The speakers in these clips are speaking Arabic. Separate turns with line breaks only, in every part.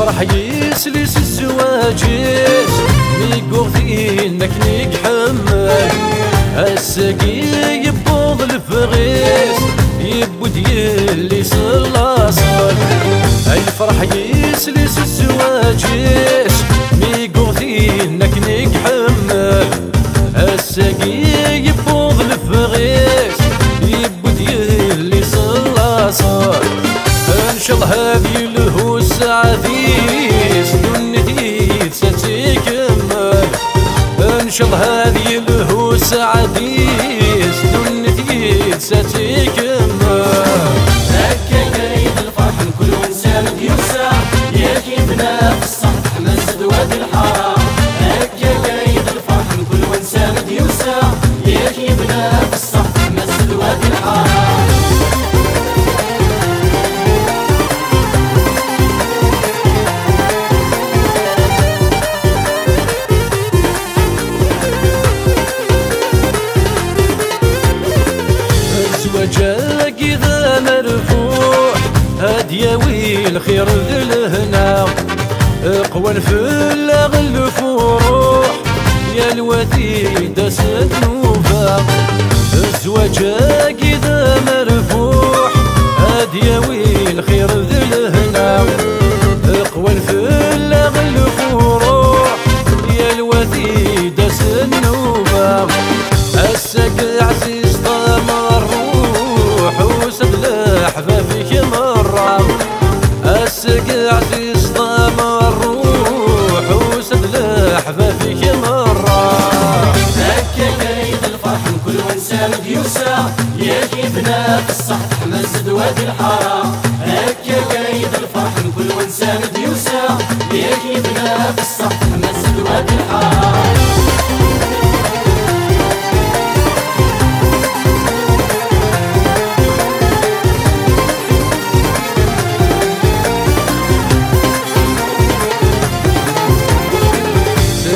الفرح يسلس الزواجيس ميقوغثينك نيك حمال الساقي يبوض الفغيس يبود يلي صلاصل الفرح يسلس الزواجيس ميقوغثينك نيك حمال الساقي يبوض الفغيس يبود يلي صلاصل ان شاء الله هذه الهوس عزيز دنيتي ستكمل ان شاء الله هذه الهوس عزيز دنيتي ستكمل
هكا قايد الفرح كل انسان يوسع يا كيفنا في السطح مسد وادي الحرام هكا قايد الفرح كل انسان يوسع يا كيفنا في السطح مسد وادي الحرام
زواجك إذا مرفوع هدياوي الخير للهنا قوان في اللغل فروح يا الوثيدة سنوفا زواجك إذا مرفوع هدياوي الخير للهنا قوان في اللغل فروح يا الوثيدة سنوفا الساق عزيز طمر روح وسد لحبابك مرة الساق عزيز طمر روح وسد لحبابك مرة
هكا قايد الفرح كل انسان يوسع يا كيفنا في السطح مسد وادي الحرام هكا قايد الفرح كل انسان يوسع يا كيفنا في السطح مسد وادي الحرام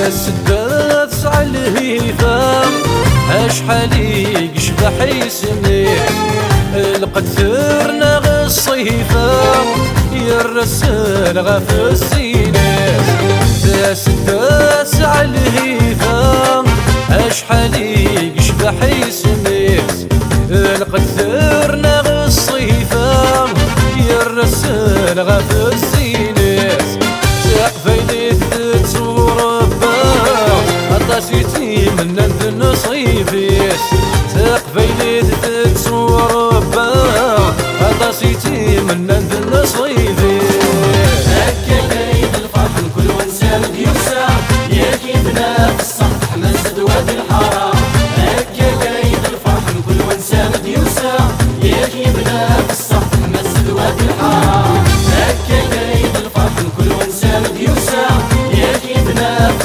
السداد سعى الهيفام اشحال يشبح يسميه لقد ثرنا غالصيفام يرسل غف السيناس السداد سعى الهيفام اشحال يشبح يسميه لقد ثرنا غالصيفام يرسل غف السيناس سقفي تصور عطاسيتي من عند النصيفيس سقفي تصور عطاسيتي من عند النصيفيس
هكا قايد الفرح كل انسان يوسع يا كيفنا في السطح مسد وادي الحرام هكا قايد الفرح كل انسان يوسع يا كيفنا في السطح مسد وادي الحرام هكا قايد الفرح كل انسان يوسع يا كيفنا في